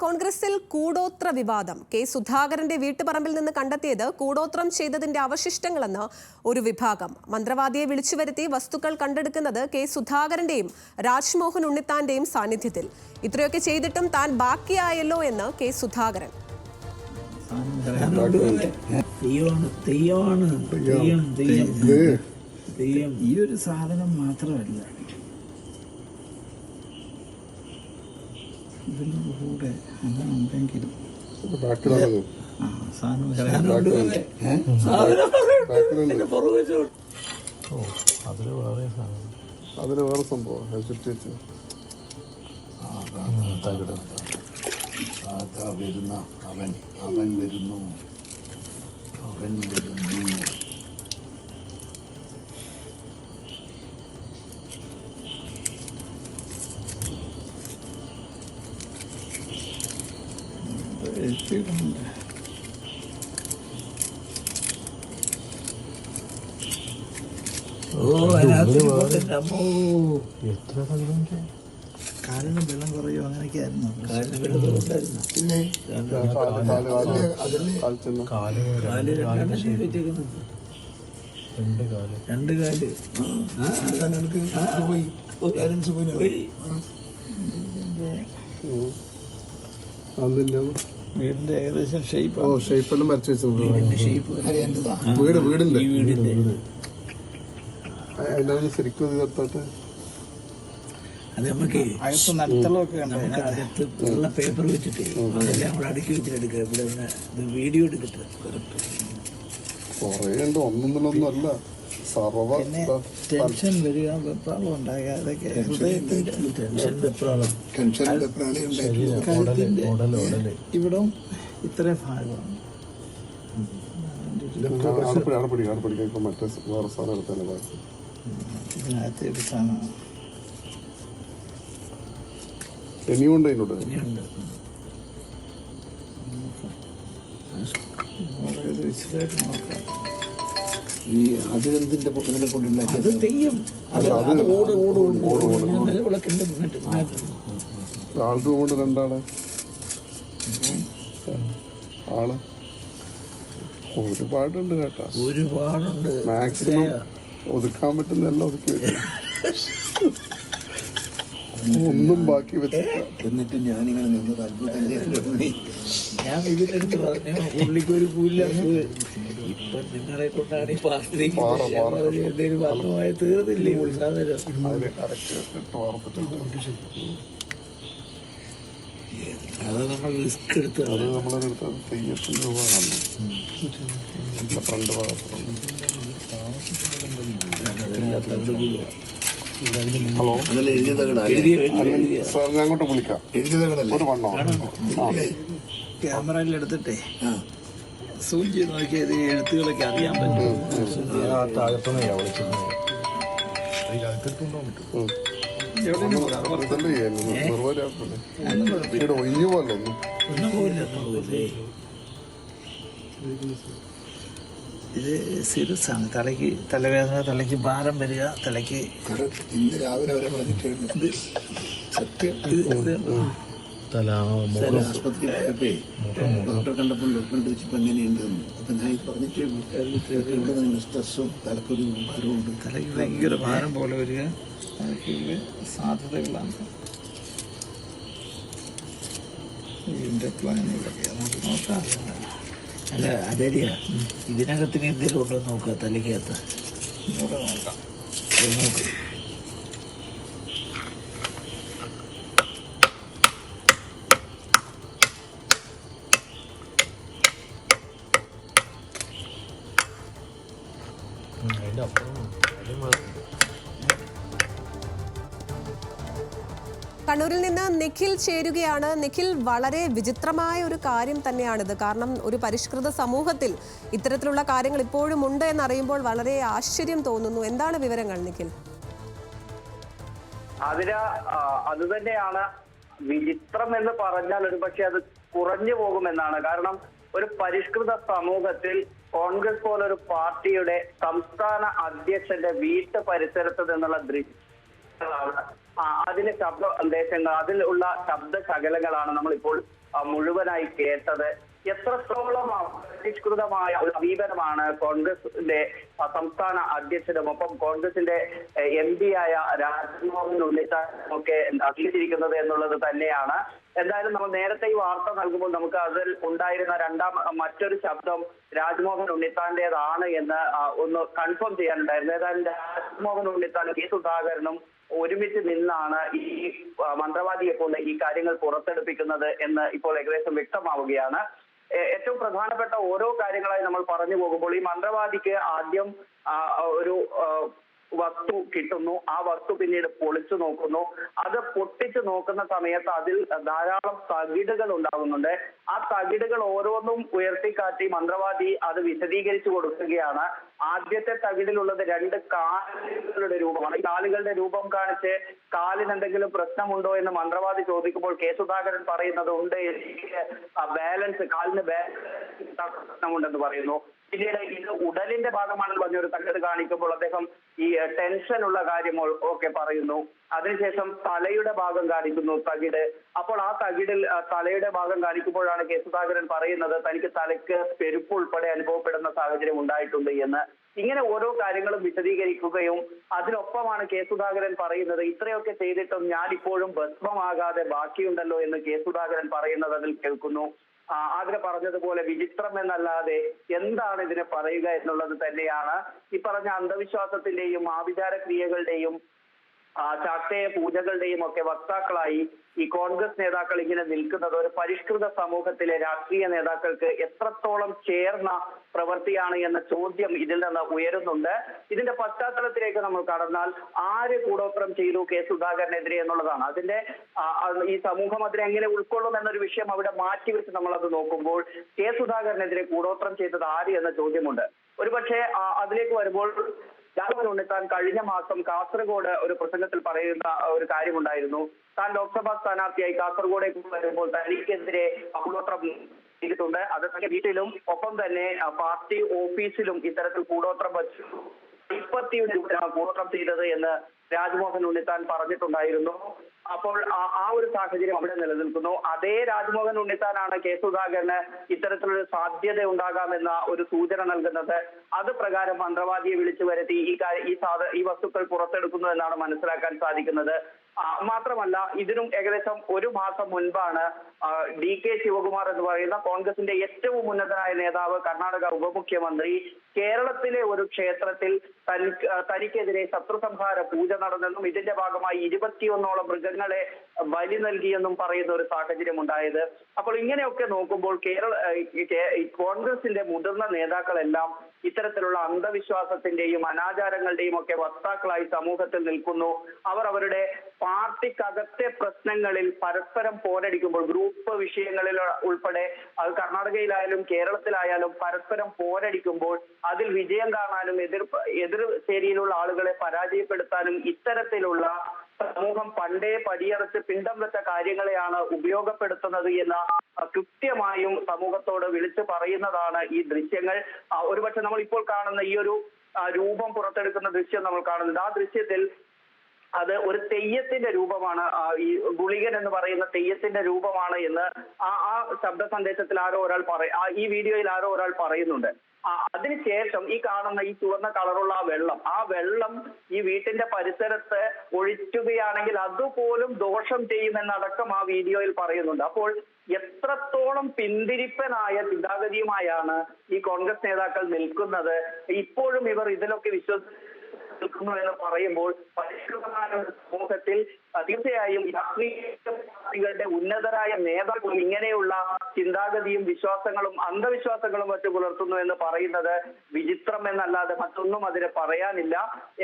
കോൺഗ്രസിൽ കൂടോത്ര വിവാദം. കെ സുധാകരന്റെ വീട്ടുപറമ്പിൽ നിന്ന് കണ്ടെത്തിയത് കൂടോത്രം ചെയ്തതിന്റെ അവശിഷ്ടങ്ങളെന്ന് ഒരു വിഭാഗം. മന്ത്രവാദിയെ വിളിച്ചുവരുത്തി വസ്തുക്കൾ കണ്ടെടുക്കുന്നത് കെ സുധാകരന്റെയും രാജ്മോഹൻ ഉണ്ണിത്താന്റെയും സാന്നിധ്യത്തിൽ. ഇത്രയൊക്കെ ചെയ്തിട്ടും താൻ ബാക്കിയായല്ലോ എന്ന് കെ സുധാകരൻ. ഈ ഒരു സാധനം മാത്രമല്ല, ഇതിൻ്റെ കൂടെ അങ്ങനെ ഉണ്ടെങ്കിലും അതിന് വേറെ സംഭവം വരുന്ന അവൻ വരുന്നു. കാലിന് വെള്ളം കുറയോ അങ്ങനെയൊക്കെ ആയിരുന്നു. കാലിന് വെള്ളം കുറവുണ്ടായിരുന്നു. പിന്നെ രണ്ട് കാല് വീടിന്റെ ഏകദേശം ഷേപ്പെല്ലാം വരച്ചു വെച്ചിട്ടുണ്ട്. വീടിന്റെ അതിനാണ് ശരിക്കും തീർത്തോട്ട് അത് നമുക്ക് അകത്ത് നടത്തലൊക്കെ അകത്ത് ഉള്ള പേപ്പർ വെച്ചിട്ട് അതെല്ലാം നമ്മൾ അടുക്കി വെച്ചിട്ടെടുക്കുക. ഇവിടെ ഇത് വീഡിയോ എടുത്തിട്ട് കുറേ ഉണ്ട്, ഒന്നൊന്നിലൊന്നും അല്ല. ടെൻഷൻ വരിക, വെപ്രാളം ഉണ്ടാകുക, അതൊക്കെ ഹൃദയത്തിന്റെ ഇവിടെ ഇത്രയും ഭാഗമാണ്. മറ്റേ വേറെ സാധനം എടുത്താലും ഇതിനകത്ത് ഒരു സാധനമാണ്. ഇനിയുണ്ട് അതിനോട് വിശദമായിട്ട് നോക്കാം. ഈ അതിലെന്തിന്റെ കൊണ്ടുണ്ടാക്കി അത് തെയ്യം ആളുടെ കൊണ്ട് രണ്ടാള് ആള് ഒരുപാടുണ്ട് കേട്ടാ, ഒരുപാടുണ്ട്. മാക്സിമം ഒതുക്കാൻ പറ്റുന്നതെല്ലാം ഒതുക്കി വെച്ചു, ഒന്നും ബാക്കി വെച്ചില്ല. എന്നിട്ട് ഞാനിങ്ങനെ നിന്നത് അത്ഭുതം. ഞാൻ ഇതിനടുത്ത് പറഞ്ഞു പുള്ളിക്കൊരു കൂല. ഇപ്പൊ നിങ്ങളെ കൊണ്ടാണ് ഈ പാർട്ടിയിലേക്ക് എന്തെങ്കിലും വർണ്ണമായി തീർന്നില്ലേ സാധനം. അത് നമ്മൾ റിസ്ക് എടുത്ത് അത് നമ്മളെടുത്ത് തെയ്യത്തിന് രൂപ കാണുന്നു. ഫ്രണ്ട് ഭാഗത്തുണ്ട്. ഹലോ സാർ, ഞാൻ അങ്ങോട്ട് വിളിക്കാം. ഒരു വണ്ണോ ക്യാമറയിൽ എടുത്തിട്ടേ സൂം ചെയ്ത് നോക്കിയത് എഴുത്തുകളൊക്കെ അറിയാൻ പറ്റും. ഒഴിഞ്ഞു പോലോ ഇത് സീരിയസ് ആണ്. തലവേദന, തലയ്ക്ക് ഭാരം വരിക, തലയ്ക്ക് ഇന്ന് രാവിലെ വരെ പറഞ്ഞിട്ടുണ്ട്. സത്യം ആശുപത്രി പോയപ്പോ ഡോക്ടറെ കണ്ടപ്പോൾ ഡോക്ടറെ ചോദിച്ചപ്പോൾ എങ്ങനെയുണ്ടെന്ന്. അപ്പൊ ഞാൻ പറഞ്ഞിട്ട് ഇവിടെ നിന്ന് സ്ട്രെസ്സും തലക്കൊരു ഭാരവും ഉണ്ട്. തലയ്ക്ക് ഭയങ്കര ഭാരം പോലെ വരിക, അതൊക്കെയുള്ള സാധ്യതകളാണ്. ഇതിൻ്റെ പ്ലാനുകളൊക്കെ നമുക്ക് നോക്കാം. അല്ല അതരിയ ഇതിനകത്തിന് എന്തെങ്കിലും ഉണ്ടോ നോക്കുക. തലയ്ക്കകത്ത് ഇങ്ങോട്ട് നോക്കാം. നോക്കാം. കണ്ണൂരിൽ നിന്ന് നിഖിൽ ചേരുകയാണ്. നിഖിൽ, വളരെ വിചിത്രമായ ഒരു കാര്യം തന്നെയാണിത്. കാരണം ഒരു പരിഷ്കൃത സമൂഹത്തിൽ ഇത്തരത്തിലുള്ള കാര്യങ്ങൾ ഇപ്പോഴും ഉണ്ട് എന്നറിയുമ്പോൾ വളരെ ആശ്ചര്യം തോന്നുന്നു. എന്താണ് വിവരങ്ങൾ നിഖിൽ? അത് തന്നെയാണ് വിചിത്രം എന്ന് പറഞ്ഞാൽ ഒരു പക്ഷെ അത് കുറഞ്ഞു പോകുമെന്നാണ്. കാരണം ഒരു പരിഷ്കൃത സമൂഹത്തിൽ കോൺഗ്രസ് പോലൊരു പാർട്ടിയുടെ സംസ്ഥാന അധ്യക്ഷന്റെ വീട്ടു പരിസരത്ത് നിന്നുള്ള ദൃശ്യങ്ങളാണ്, അതിലെ ശബ്ദ സന്ദേശങ്ങൾ, അതിലുള്ള ശബ്ദ ശകലങ്ങളാണ് നമ്മളിപ്പോൾ മുഴുവനായി കേട്ടത്. എത്രത്തോളം പരിഷ്കൃതമായ ഒരു സമീപനമാണ് കോൺഗ്രസിന്റെ സംസ്ഥാന അധ്യക്ഷനും ഒപ്പം കോൺഗ്രസിന്റെ MP ആയ രാജ്മോഹൻ ഉണ്ണിത്താനും ഒക്കെ അറിയിച്ചിരിക്കുന്നത് എന്നുള്ളത് തന്നെയാണ്. എന്തായാലും നമ്മൾ നേരത്തെ ഈ വാർത്ത നൽകുമ്പോൾ നമുക്ക് അതിൽ ഉണ്ടായിരുന്ന മറ്റൊരു ശബ്ദം രാജ്മോഹൻ ഉണ്ണിത്താന്റേതാണ് എന്ന് ഒന്ന് കൺഫേം ചെയ്യാനുണ്ടായിരുന്നു. ഏതായാലും രാജ്മോഹൻ ഉണ്ണിത്താനും കെ സുധാകരനും ഒരുമിച്ച് നിന്നാണ് ഈ മന്ത്രവാദിയെ കൊണ്ട് ഈ കാര്യങ്ങൾ പുറത്തെടുപ്പിക്കുന്നത് എന്ന് ഇപ്പോൾ ഏകദേശം വ്യക്തമാവുകയാണ്. ഏറ്റവും പ്രധാനപ്പെട്ട ഓരോ കാര്യങ്ങളായി നമ്മൾ പറഞ്ഞു പോകുമ്പോൾ ഈ മന്ത്രവാദിക്ക് ആദ്യം ഒരു വസ്തു കിട്ടുന്നു. ആ വസ്തു പിന്നീട് പൊളിച്ചു നോക്കുന്നു. അത് പൊട്ടിച്ചു നോക്കുന്ന സമയത്ത് അതിൽ ധാരാളം തകിടുകൾ ഉണ്ടാകുന്നുണ്ട്. ആ തകിടുകൾ ഓരോന്നും ഉയർത്തിക്കാട്ടി മന്ത്രവാദി അത് വിശദീകരിച്ചു കൊടുക്കുകയാണ്. ആദ്യത്തെ തകിടിലുള്ളത് 2 കാലുകളുടെ രൂപമാണ്. ഈ കാലുകളുടെ രൂപം കാണിച്ച് കാലിന് എന്തെങ്കിലും പ്രശ്നമുണ്ടോ എന്ന് മന്ത്രവാദി ചോദിക്കുമ്പോൾ കെ സുധാകരൻ പറയുന്നത് ഉണ്ട്, എനിക്ക് കാലിന് പ്രശ്നമുണ്ടെന്ന് പറയുന്നു. പിന്നീട് ഇത് ഉടലിന്റെ ഭാഗമാണെന്ന് പറഞ്ഞൊരു തകിട് കാണിക്കുമ്പോൾ അദ്ദേഹം ഈ ടെൻഷനുള്ള കാര്യം ഒക്കെ പറയുന്നു. അതിനുശേഷം തലയുടെ ഭാഗം കാണിക്കുന്നു തകിട്. അപ്പോൾ ആ തകിടിൽ തലയുടെ ഭാഗം കാണിക്കുമ്പോഴാണ് കെ സുധാകരൻ പറയുന്നത് തനിക്ക് തലയ്ക്ക് പെരുപ്പ് ഉൾപ്പെടെ അനുഭവപ്പെടുന്ന സാഹചര്യം ഉണ്ടായിട്ടുണ്ട് എന്ന്. ഇങ്ങനെ ഓരോ കാര്യങ്ങളും വിശദീകരിക്കുകയും അതിനൊപ്പമാണ് കെ സുധാകരൻ പറയുന്നത് ഇത്രയൊക്കെ ചെയ്തിട്ടും ഞാൻ ഇപ്പോഴും ഭസ്മമാകാതെ ബാക്കിയുണ്ടല്ലോ എന്ന് കെ സുധാകരൻ പറയുന്നത് അതിൽ കേൾക്കുന്നു. ആദ്യം പറഞ്ഞതുപോലെ വിചിത്രം എന്നല്ലാതെ എന്താണ് ഇതിനെ പറയുക എന്നുള്ളത് തന്നെയാണ്. ഈ പറഞ്ഞ അന്ധവിശ്വാസത്തിന്റെയും ആഭിചാര ക്രിയകളുടെയും ശാക്തേയ പൂജകളുടെയും ഒക്കെ വക്താക്കളായി ഈ കോൺഗ്രസ് നേതാക്കൾ ഇങ്ങനെ നിൽക്കുന്നത് ഒരു പരിഷ്കൃത സമൂഹത്തിലെ രാഷ്ട്രീയ നേതാക്കൾക്ക് എത്രത്തോളം ചേർന്ന പ്രവൃത്തിയാണ് എന്ന ചോദ്യം ഇതിൽ നിന്ന് ഉയരുന്നുണ്ട്. ഇതിന്റെ പശ്ചാത്തലത്തിലേക്ക് നമ്മൾ കടന്നാൽ ആര് കൂടോത്രം ചെയ്തു കെ സുധാകരനെതിരെ എന്നുള്ളതാണ്. അതിന്റെ ഈ സമൂഹം അതിനെ എങ്ങനെ ഉൾക്കൊള്ളും എന്നൊരു വിഷയം അവിടെ മാറ്റിവെച്ച് നമ്മളത് നോക്കുമ്പോൾ കെ സുധാകരനെതിരെ കൂടോത്രം ചെയ്തത് ആര് എന്ന ചോദ്യമുണ്ട്. ഒരുപക്ഷെ അതിലേക്ക് വരുമ്പോൾ രാജ്മോഹൻ ഉണ്ണിത്താൻ കഴിഞ്ഞ മാസം കാസർഗോഡ് ഒരു പ്രസംഗത്തിൽ പറയുന്ന ഒരു കാര്യമുണ്ടായിരുന്നു. താൻ ലോക്സഭാ സ്ഥാനാർത്ഥിയായി കാസർഗോഡേക്ക് വരുമ്പോൾ തനിക്കെതിരെ കൂടോത്രം ചെയ്തിട്ടുണ്ട്. അത് തന്റെ വീട്ടിലും ഒപ്പം തന്നെ പാർട്ടി ഓഫീസിലും ഇത്തരത്തിൽ കൂടോത്രം വച്ചു കൂടോത്രം ചെയ്തത് എന്ന് രാജ്മോഹൻ ഉണ്ണിത്താൻ പറഞ്ഞിട്ടുണ്ടായിരുന്നു. അപ്പോൾ ആ ഒരു സാഹചര്യം അവിടെ നിലനിൽക്കുന്നു. അതേ രാജ്മോഹൻ ഉണ്ണിത്താനാണ് കെ സുധാകരന് ഇത്തരത്തിലൊരു സാധ്യത ഉണ്ടാകാമെന്ന ഒരു സൂചന നൽകുന്നത്. അത് പ്രകാരം മന്ത്രവാദിയെ വിളിച്ചു വരുത്തി ഈ വസ്തുക്കൾ പുറത്തെടുക്കുന്നു എന്നാണ് മനസ്സിലാക്കാൻ സാധിക്കുന്നത്. മാത്രമല്ല ഇതിനും ഏകദേശം ഒരു മാസം മുൻപാണ് DK ശിവകുമാർ എന്ന് പറയുന്ന കോൺഗ്രസിന്റെ ഏറ്റവും ഉന്നതനായ നേതാവ്, കർണാടക ഉപമുഖ്യമന്ത്രി, കേരളത്തിലെ ഒരു ക്ഷേത്രത്തിൽ തനിക്കെതിരെ ശത്രുസംഹാര പൂജ നടന്നെന്നും ഇതിന്റെ ഭാഗമായി 21ഓളം മൃഗങ്ങളെ ബലി നൽകിയെന്നും പറയുന്ന ഒരു സാഹചര്യം ഉണ്ടായത്. അപ്പോൾ ഇങ്ങനെയൊക്കെ നോക്കുമ്പോൾ കോൺഗ്രസിന്റെ മുതിർന്ന നേതാക്കളെല്ലാം ഇത്തരത്തിലുള്ള അന്ധവിശ്വാസത്തിന്റെയും അനാചാരങ്ങളുടെയും ഒക്കെ വക്താക്കളായി സമൂഹത്തിൽ നിൽക്കുന്നു. അവർ അവരുടെ പാർട്ടിക്കകത്തെ പ്രശ്നങ്ങളിൽ പരസ്പരം പോരടിക്കുമ്പോൾ ഗ്രൂപ്പ് വിഷയങ്ങളിൽ ഉൾപ്പെടെ അത് കർണാടകയിലായാലും കേരളത്തിലായാലും പരസ്പരം പോരടിക്കുമ്പോൾ അതിൽ വിജയം കാണാനും എതിർ ചേരിയിലുള്ള ആളുകളെ പരാജയപ്പെടുത്താനും ഇത്തരത്തിലുള്ള സമൂഹം പണ്ടേ പടിയറച്ച് പിണ്ടം വെച്ച കാര്യങ്ങളെയാണ് ഉപയോഗപ്പെടുത്തുന്നത് എന്ന കൃത്യമായും സമൂഹത്തോട് വിളിച്ചു പറയുന്നതാണ് ഈ ദൃശ്യങ്ങൾ. ഒരുപക്ഷെ നമ്മൾ ഇപ്പോൾ കാണുന്ന ഈ ഒരു രൂപം പുറത്തെടുക്കുന്ന ദൃശ്യം നമ്മൾ കാണുന്നുണ്ട്. ആ ദൃശ്യത്തിൽ അത് ഒരു തെയ്യത്തിന്റെ രൂപമാണ്, ഈ ഗുളികൻ എന്ന് പറയുന്ന തെയ്യത്തിന്റെ രൂപമാണ് എന്ന് ആ ശബ്ദ സന്ദേശത്തിൽ ഈ വീഡിയോയിൽ ആരോ ഒരാൾ പറയുന്നുണ്ട്. അതിനുശേഷം ഈ കാണുന്ന ഈ ചുവന്ന കളറുള്ള ആ വെള്ളം ഈ വീട്ടിന്റെ പരിസരത്ത് ഒഴിക്കുകയാണെങ്കിൽ അതുപോലും ദോഷം ചെയ്യുമെന്നടക്കം ആ വീഡിയോയിൽ പറയുന്നുണ്ട്. അപ്പോൾ എത്രത്തോളം പിന്തിരിപ്പനായ ചിന്താഗതിയുമായാണ് ഈ കോൺഗ്രസ് നേതാക്കൾ നിൽക്കുന്നത്. ഇപ്പോഴും ഇവർ ഇതിലൊക്കെ നിൽക്കുന്നു എന്ന് പറയുമ്പോൾ പരിഷ്കൃതമായ സമൂഹത്തിൽ തീർച്ചയായും രാഷ്ട്രീയങ്ങളുടെ ഉന്നതരായ നേതാക്കൾ ഇങ്ങനെയുള്ള ചിന്താഗതിയും വിശ്വാസങ്ങളും അന്ധവിശ്വാസങ്ങളും മറ്റു പുലർത്തുന്നു എന്ന് പറയുന്നത് വിചിത്രം എന്നല്ലാതെ മറ്റൊന്നും അതിന് പറയാനില്ല.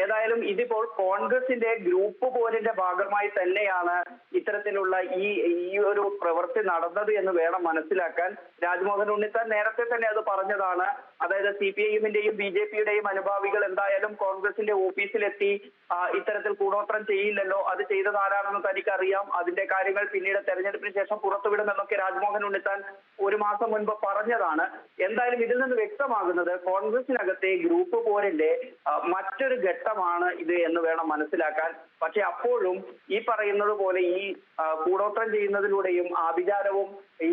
ഏതായാലും ഇതിപ്പോൾ കോൺഗ്രസിന്റെ ഗ്രൂപ്പ് പോരിന്റെ ഭാഗമായി തന്നെയാണ് ഇത്തരത്തിലുള്ള ഈ ഒരു പ്രവൃത്തി നടന്നത് എന്ന് വേണം മനസ്സിലാക്കാൻ. രാജ്മോഹൻ ഉണ്ണിത്താൻ നേരത്തെ തന്നെ അത് പറഞ്ഞതാണ്. അതായത് CPIM-ന്റെയും BJP-യുടെയും അനുഭാവികൾ എന്തായാലും കോൺഗ്രസിന്റെ ഓഫീസിലെത്തി ഇത്തരത്തിൽ കൂടോത്രം ചെയ്യില്ലല്ലോ, അത് ചെയ്തത് ആരാണെന്ന് തനിക്കറിയാം, അതിന്റെ കാര്യങ്ങൾ പിന്നീട് തെരഞ്ഞെടുപ്പിന് ശേഷം പുറത്തുവിടുമെന്നൊക്കെ രാജ്മോഹൻ ഉണ്ണിത്താൻ ഒരു മാസം മുൻപ് പറഞ്ഞതാണ്. എന്തായാലും ഇതിൽ നിന്ന് വ്യക്തമാകുന്നത് കോൺഗ്രസിനകത്തെ ഗ്രൂപ്പ് പോരിന്റെ മറ്റൊരു ഘട്ടമാണ് ഇത് എന്ന് വേണം മനസ്സിലാക്കാൻ. പക്ഷെ അപ്പോഴും ഈ പറയുന്നത് പോലെ ഈ കൂടോത്രം ചെയ്യുന്നതിലൂടെയും ആഭിചാരവും ഈ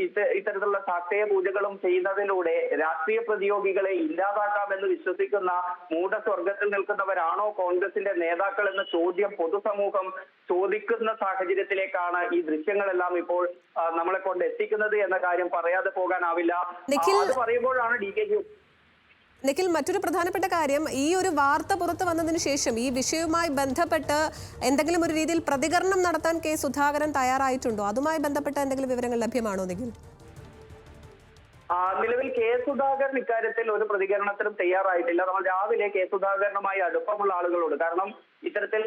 ഇത്തരത്തിലുള്ള സാക്ഷ്യ പൂജകളും ചെയ്യുന്നതിലൂടെ രാഷ്ട്രീയ പ്രതിയോഗികളെ ഇല്ലാതാക്കാമെന്ന് വിശ്വസിക്കുന്ന മൂഢസ്വർഗത്തിൽ നിൽക്കുന്നവരാണോ കോൺഗ്രസിന്റെ നേതാക്കൾ എന്ന ചോദ്യം പൊതുസമൂഹം ചോദിക്കുന്ന സാഹചര്യത്തിലേക്കാണ് ഈ ദൃശ്യങ്ങളെല്ലാം ഇപ്പോൾ നമ്മളെ കൊണ്ട് എത്തിക്കുന്നത് എന്ന കാര്യം പറയാതെ പോകാനാവില്ല. അത് പറയുമ്പോഴാണ് നിഖിൽ, മറ്റൊരു പ്രധാനപ്പെട്ട കാര്യം, ഈ ഒരു വാർത്ത പുറത്തു വന്നതിന് ശേഷം ഈ വിഷയവുമായി ബന്ധപ്പെട്ട് എന്തെങ്കിലും ഒരു രീതിയിൽ പ്രതികരണം നടത്താൻ കെ സുധാകരൻ തയ്യാറായിട്ടുണ്ടോ? അതുമായി ബന്ധപ്പെട്ട എന്തെങ്കിലും വിവരങ്ങൾ ലഭ്യമാണോ നിഖിൽ? നിലവിൽ കെ സുധാകരൻ ഇക്കാര്യത്തിൽ ഒരു പ്രതികരണത്തിനും തയ്യാറായിട്ടില്ല. നമ്മൾ രാവിലെ കെ സുധാകരനുമായി അടുപ്പമുള്ള ആളുകളോട്, കാരണം ഇത്തരത്തിൽ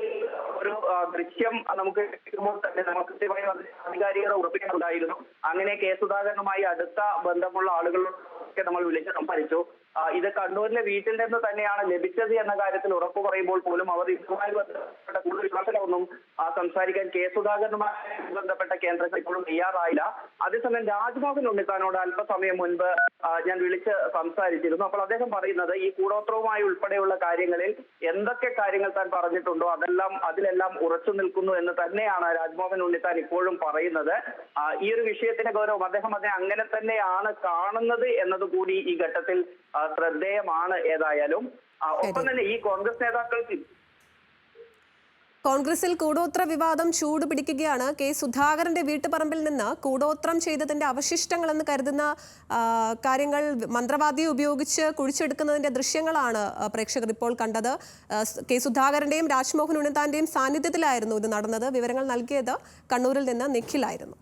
ഒരു ദൃശ്യം നമുക്ക് കിട്ടുമ്പോൾ തന്നെ നമുക്ക് കൃത്യമായി ആധികാരികത ഉറപ്പിക്കാനുണ്ടായിരുന്നു. അങ്ങനെ കെ സുധാകരനുമായി അടുത്ത ബന്ധമുള്ള ആളുകളൊക്കെ നമ്മൾ വിളിച്ച് സംസാരിച്ചു. ഇത് കണ്ണൂരിലെ വീട്ടിൽ നിന്ന് തന്നെയാണ് ലഭിച്ചത് എന്ന കാര്യത്തിൽ ഉറപ്പു പറയുമ്പോൾ പോലും അവർ ഇതുമായി ബന്ധപ്പെട്ട കൂടുതൽ വിമർശനമൊന്നും സംസാരിക്കാൻ കെ സുധാകരനുമായി ബന്ധപ്പെട്ട കേന്ദ്രങ്ങൾ ഇപ്പോഴും തയ്യാറായില്ല. അതേസമയം രാജ്മോഹൻ ഉണ്ണിത്താനോട് അല്പസമയം മുൻപ് ഞാൻ വിളിച്ച് സംസാരിച്ചിരുന്നു. അപ്പോൾ അദ്ദേഹം പറയുന്നത് ഈ കൂടോത്രവുമായി ഉൾപ്പെടെയുള്ള കാര്യങ്ങളിൽ എന്തൊക്കെ കാര്യങ്ങൾ താൻ പറഞ്ഞിട്ടുണ്ടോ അതിലെല്ലാം ഉറച്ചു നിൽക്കുന്നു എന്ന് തന്നെയാണ് രാജ്മോഹൻ ഉണ്ണിത്താൻ ഇപ്പോഴും പറയുന്നത്. ഈ ഒരു വിഷയത്തിന്റെ ഗൗരവം അദ്ദേഹം അതിനെ അങ്ങനെ തന്നെയാണ് കാണുന്നത് എന്നതുകൂടി ഈ ഘട്ടത്തിൽ ശ്രദ്ധേയമാണ്. ഏതായാലും ഒപ്പം തന്നെ ഈ കോൺഗ്രസ് നേതാക്കൾക്ക് കോൺഗ്രസിൽ കൂടോത്ര വിവാദം ചൂട് പിടിക്കുകയാണ്. കെ സുധാകരന്റെ വീട്ടുപറമ്പിൽ നിന്ന് കൂടോത്രം ചെയ്തതിന്റെ അവശിഷ്ടങ്ങളെന്ന് കരുതുന്ന കാര്യങ്ങൾ മന്ത്രവാദിയെ ഉപയോഗിച്ച് കുഴിച്ചെടുക്കുന്നതിന്റെ ദൃശ്യങ്ങളാണ് പ്രേക്ഷകർ ഇപ്പോൾ കണ്ടത്. കെ സുധാകരന്റെയും രാജ്മോഹൻ ഉണ്ണിത്താന്റെയും സാന്നിധ്യത്തിലായിരുന്നു ഇത് നടന്നത്. വിവരങ്ങൾ നൽകിയത് കണ്ണൂരിൽ നിന്ന് നിഖിലായിരുന്നു.